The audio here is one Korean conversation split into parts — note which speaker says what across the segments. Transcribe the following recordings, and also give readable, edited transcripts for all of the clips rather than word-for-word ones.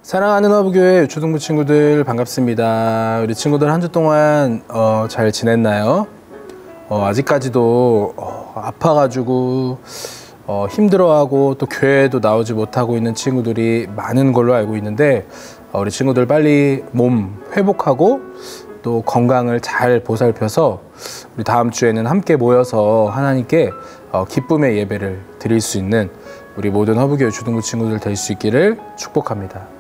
Speaker 1: 사랑하는 허브교회 유초등부 친구들 반갑습니다. 우리 친구들 한 주 동안 잘 지냈나요? 아직까지도 아파가지고 힘들어하고 또 교회도 나오지 못하고 있는 친구들이 많은 걸로 알고 있는데 우리 친구들 빨리 몸 회복하고 또 건강을 잘 보살펴서 우리 다음 주에는 함께 모여서 하나님께 기쁨의 예배를 드릴 수 있는 우리 모든 허브교회 초등부 친구들 될 수 있기를 축복합니다.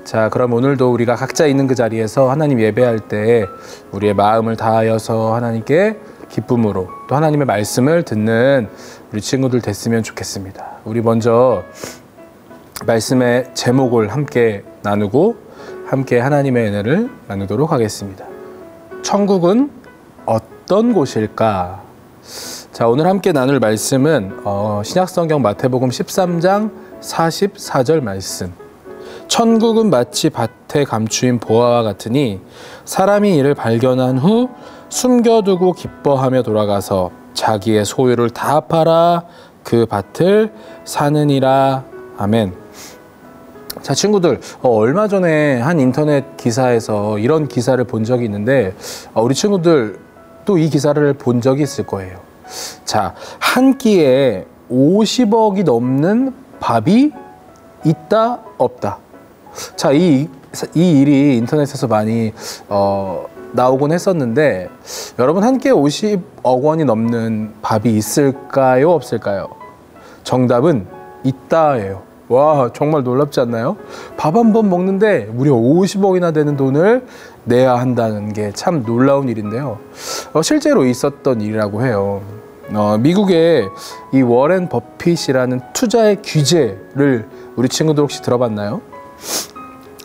Speaker 1: 자, 그럼 오늘도 우리가 각자 있는 그 자리에서 하나님 예배할 때 우리의 마음을 다하여서 하나님께 기쁨으로 또 하나님의 말씀을 듣는 우리 친구들 됐으면 좋겠습니다. 우리 먼저 말씀의 제목을 함께 나누고 함께 하나님의 은혜를 나누도록 하겠습니다. 천국은 어떤 곳일까? 자, 오늘 함께 나눌 말씀은 신약성경 마태복음 13장 44절 말씀. 천국은 마치 밭에 감추인 보화와 같으니 사람이 이를 발견한 후 숨겨두고 기뻐하며 돌아가서 자기의 소유를 다 팔아 그 밭을 사느니라. 아멘. 자, 친구들, 얼마 전에 한 인터넷 기사에서 이런 기사를 본 적이 있는데 우리 친구들 또 이 기사를 본 적이 있을 거예요. 자, 한 끼에 50억이 넘는 밥이 있다 없다. 자, 이 일이 인터넷에서 많이 나오곤 했었는데 여러분, 한 끼에 50억 원이 넘는 밥이 있을까요? 없을까요? 정답은 있다예요. 와, 정말 놀랍지 않나요? 밥 한 번 먹는데 무려 50억이나 되는 돈을 내야 한다는 게 참 놀라운 일인데요. 실제로 있었던 일이라고 해요. 미국의 이 워렌 버핏이라는 투자의 귀재를 우리 친구들 혹시 들어봤나요?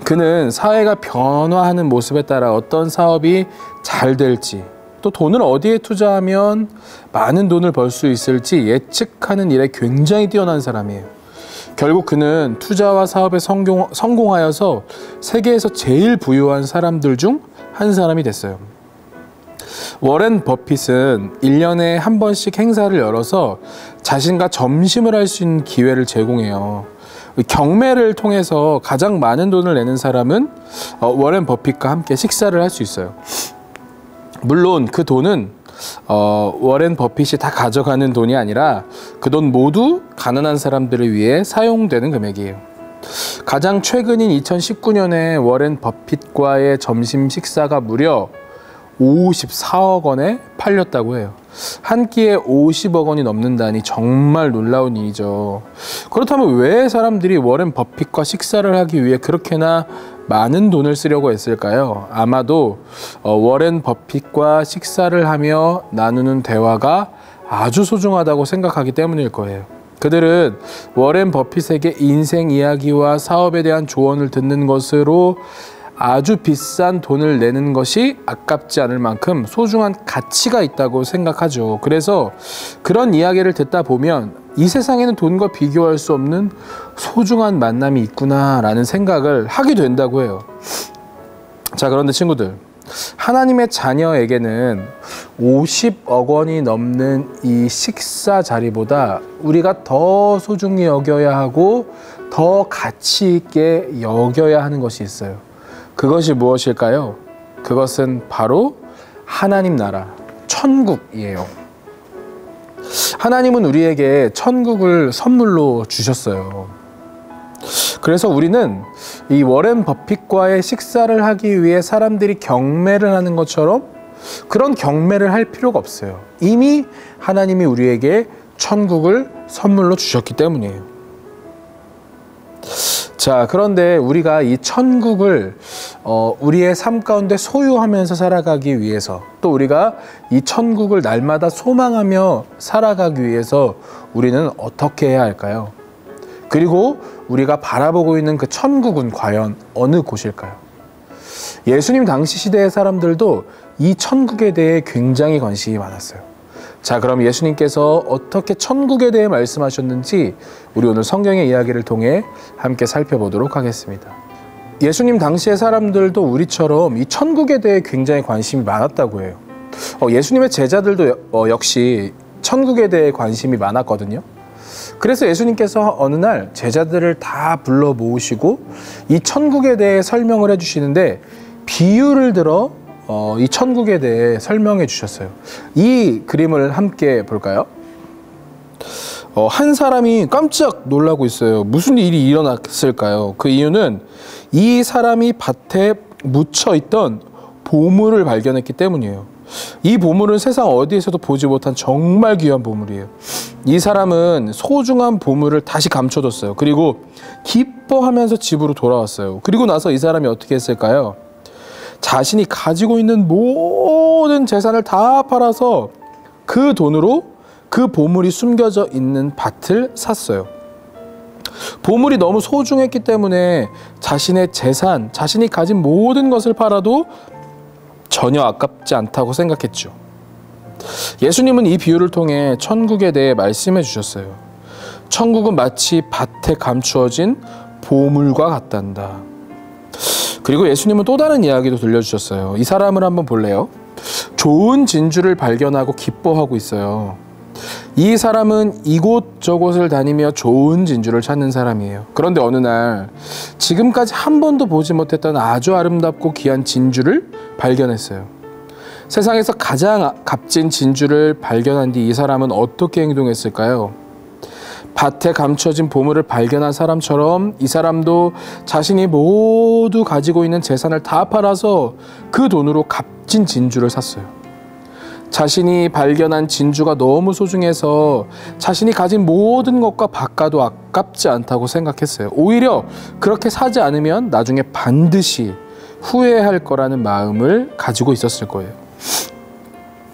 Speaker 1: 그는 사회가 변화하는 모습에 따라 어떤 사업이 잘 될지 또 돈을 어디에 투자하면 많은 돈을 벌 수 있을지 예측하는 일에 굉장히 뛰어난 사람이에요. 결국 그는 투자와 사업에 성공하여서 세계에서 제일 부유한 사람들 중 한 사람이 됐어요. 워렌 버핏은 1년에 한 번씩 행사를 열어서 자신과 점심을 할 수 있는 기회를 제공해요. 경매를 통해서 가장 많은 돈을 내는 사람은 워렌 버핏과 함께 식사를 할 수 있어요. 물론 그 돈은 워렌 버핏이 다 가져가는 돈이 아니라 그 돈 모두 가난한 사람들을 위해 사용되는 금액이에요. 가장 최근인 2019년에 워렌 버핏과의 점심 식사가 무려 54억 원에 팔렸다고 해요. 한 끼에 50억 원이 넘는다니 정말 놀라운 일이죠. 그렇다면 왜 사람들이 워렌 버핏과 식사를 하기 위해 그렇게나 많은 돈을 쓰려고 했을까요? 아마도 워렌 버핏과 식사를 하며 나누는 대화가 아주 소중하다고 생각하기 때문일 거예요. 그들은 워렌 버핏에게 인생 이야기와 사업에 대한 조언을 듣는 것으로 아주 비싼 돈을 내는 것이 아깝지 않을 만큼 소중한 가치가 있다고 생각하죠. 그래서 그런 이야기를 듣다 보면 이 세상에는 돈과 비교할 수 없는 소중한 만남이 있구나라는 생각을 하게 된다고 해요. 자, 그런데 친구들, 하나님의 자녀에게는 50억 원이 넘는 이 식사 자리보다 우리가 더 소중히 여겨야 하고 더 가치 있게 여겨야 하는 것이 있어요. 그것이 무엇일까요? 그것은 바로 하나님 나라, 천국이에요. 하나님은 우리에게 천국을 선물로 주셨어요. 그래서 우리는 이 워렌 버핏과의 식사를 하기 위해 사람들이 경매를 하는 것처럼 그런 경매를 할 필요가 없어요. 이미 하나님이 우리에게 천국을 선물로 주셨기 때문이에요. 자, 그런데 우리가 이 천국을 우리의 삶 가운데 소유하면서 살아가기 위해서 또 우리가 이 천국을 날마다 소망하며 살아가기 위해서 우리는 어떻게 해야 할까요? 그리고 우리가 바라보고 있는 그 천국은 과연 어느 곳일까요? 예수님 당시 시대의 사람들도 이 천국에 대해 굉장히 관심이 많았어요. 자, 그럼 예수님께서 어떻게 천국에 대해 말씀하셨는지 우리 오늘 성경의 이야기를 통해 함께 살펴보도록 하겠습니다. 예수님 당시의 사람들도 우리처럼 이 천국에 대해 굉장히 관심이 많았다고 해요. 예수님의 제자들도 역시 천국에 대해 관심이 많았거든요. 그래서 예수님께서 어느 날 제자들을 다 불러 모으시고 이 천국에 대해 설명을 해주시는데 비유를 들어 이 천국에 대해 설명해 주셨어요. 이 그림을 함께 볼까요? 한 사람이 깜짝 놀라고 있어요. 무슨 일이 일어났을까요? 그 이유는 이 사람이 밭에 묻혀 있던 보물을 발견했기 때문이에요. 이 보물은 세상 어디에서도 보지 못한 정말 귀한 보물이에요. 이 사람은 소중한 보물을 다시 감춰뒀어요. 그리고 기뻐하면서 집으로 돌아왔어요. 그리고 나서 이 사람이 어떻게 했을까요? 자신이 가지고 있는 모든 재산을 다 팔아서 그 돈으로 그 보물이 숨겨져 있는 밭을 샀어요. 보물이 너무 소중했기 때문에 자신의 재산, 자신이 가진 모든 것을 팔아도 전혀 아깝지 않다고 생각했죠. 예수님은 이 비유를 통해 천국에 대해 말씀해 주셨어요. 천국은 마치 밭에 감추어진 보물과 같단다. 그리고 예수님은 또 다른 이야기도 들려주셨어요. 이 사람을 한번 볼래요? 좋은 진주를 발견하고 기뻐하고 있어요. 이 사람은 이곳저곳을 다니며 좋은 진주를 찾는 사람이에요. 그런데 어느 날 지금까지 한 번도 보지 못했던 아주 아름답고 귀한 진주를 발견했어요. 세상에서 가장 값진 진주를 발견한 뒤 이 사람은 어떻게 행동했을까요? 밭에 감춰진 보물을 발견한 사람처럼 이 사람도 자신이 모두 가지고 있는 재산을 다 팔아서 그 돈으로 값진 진주를 샀어요. 자신이 발견한 진주가 너무 소중해서 자신이 가진 모든 것과 바꿔도 아깝지 않다고 생각했어요. 오히려 그렇게 사지 않으면 나중에 반드시 후회할 거라는 마음을 가지고 있었을 거예요.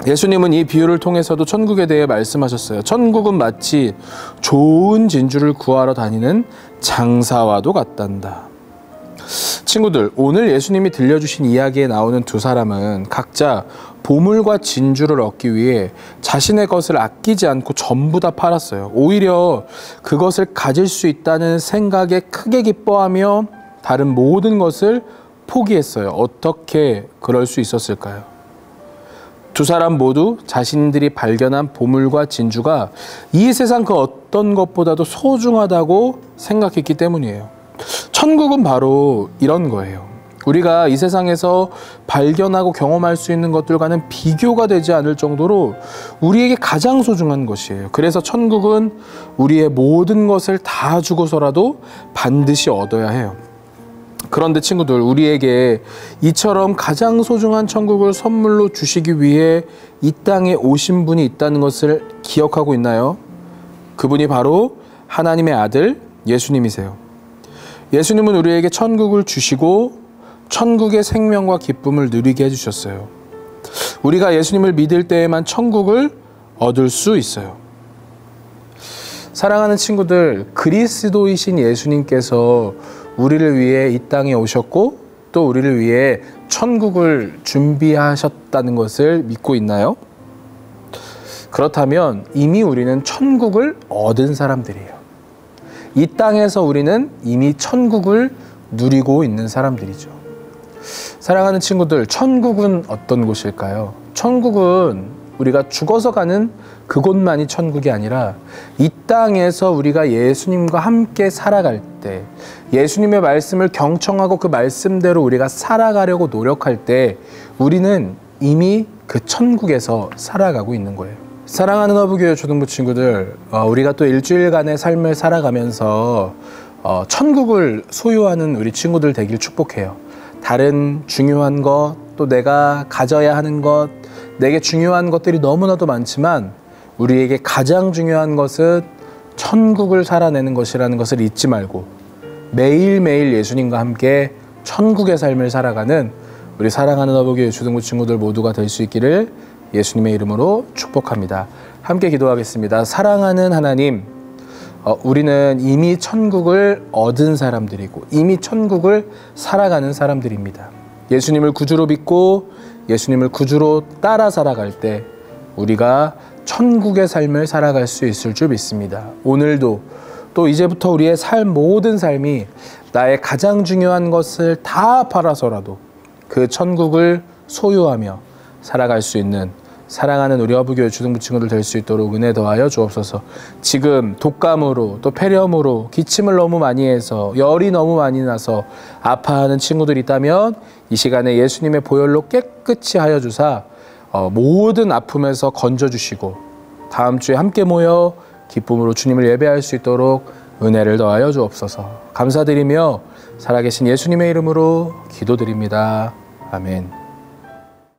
Speaker 1: 예수님은 이 비유를 통해서도 천국에 대해 말씀하셨어요. 천국은 마치 좋은 진주를 구하러 다니는 장사와도 같단다. 친구들, 오늘 예수님이 들려주신 이야기에 나오는 두 사람은 각자 보물과 진주를 얻기 위해 자신의 것을 아끼지 않고 전부 다 팔았어요. 오히려 그것을 가질 수 있다는 생각에 크게 기뻐하며 다른 모든 것을 포기했어요. 어떻게 그럴 수 있었을까요? 두 사람 모두 자신들이 발견한 보물과 진주가 이 세상 그 어떤 것보다도 소중하다고 생각했기 때문이에요. 천국은 바로 이런 거예요. 우리가 이 세상에서 발견하고 경험할 수 있는 것들과는 비교가 되지 않을 정도로 우리에게 가장 소중한 것이에요. 그래서 천국은 우리의 모든 것을 다 주고서라도 반드시 얻어야 해요. 그런데 친구들, 우리에게 이처럼 가장 소중한 천국을 선물로 주시기 위해 이 땅에 오신 분이 있다는 것을 기억하고 있나요? 그분이 바로 하나님의 아들 예수님이세요. 예수님은 우리에게 천국을 주시고 천국의 생명과 기쁨을 누리게 해주셨어요. 우리가 예수님을 믿을 때에만 천국을 얻을 수 있어요. 사랑하는 친구들, 그리스도이신 예수님께서 우리를 위해 이 땅에 오셨고 또 우리를 위해 천국을 준비하셨다는 것을 믿고 있나요? 그렇다면 이미 우리는 천국을 얻은 사람들이에요. 이 땅에서 우리는 이미 천국을 누리고 있는 사람들이죠. 사랑하는 친구들, 천국은 어떤 곳일까요? 천국은 우리가 죽어서 가는 그곳만이 천국이 아니라 이 땅에서 우리가 예수님과 함께 살아갈 때, 예수님의 말씀을 경청하고 그 말씀대로 우리가 살아가려고 노력할 때 우리는 이미 그 천국에서 살아가고 있는 거예요. 사랑하는 허브교회 초등부 친구들, 우리가 또 일주일간의 삶을 살아가면서 천국을 소유하는 우리 친구들 되길 축복해요. 다른 중요한 것, 또 내가 가져야 하는 것, 내게 중요한 것들이 너무나도 많지만 우리에게 가장 중요한 것은 천국을 살아내는 것이라는 것을 잊지 말고 매일매일 예수님과 함께 천국의 삶을 살아가는 우리 사랑하는 허브교회 초등부 친구들 모두가 될 수 있기를 예수님의 이름으로 축복합니다. 함께 기도하겠습니다. 사랑하는 하나님, 우리는 이미 천국을 얻은 사람들이고 이미 천국을 살아가는 사람들입니다. 예수님을 구주로 믿고 예수님을 구주로 따라 살아갈 때 우리가 천국의 삶을 살아갈 수 있을 줄 믿습니다. 오늘도 또 이제부터 우리의 모든 삶이 나의 가장 중요한 것을 다 팔아서라도 그 천국을 소유하며 살아갈 수 있는 사랑하는 우리 어부교회 주등부 친구들 될 수 있도록 은혜 더하여 주옵소서. 지금 독감으로 또 폐렴으로 기침을 너무 많이 해서 열이 너무 많이 나서 아파하는 친구들이 있다면 이 시간에 예수님의 보혈로 깨끗이 하여 주사 모든 아픔에서 건져주시고 다음 주에 함께 모여 기쁨으로 주님을 예배할 수 있도록 은혜를 더하여 주옵소서. 감사드리며 살아계신 예수님의 이름으로 기도드립니다. 아멘.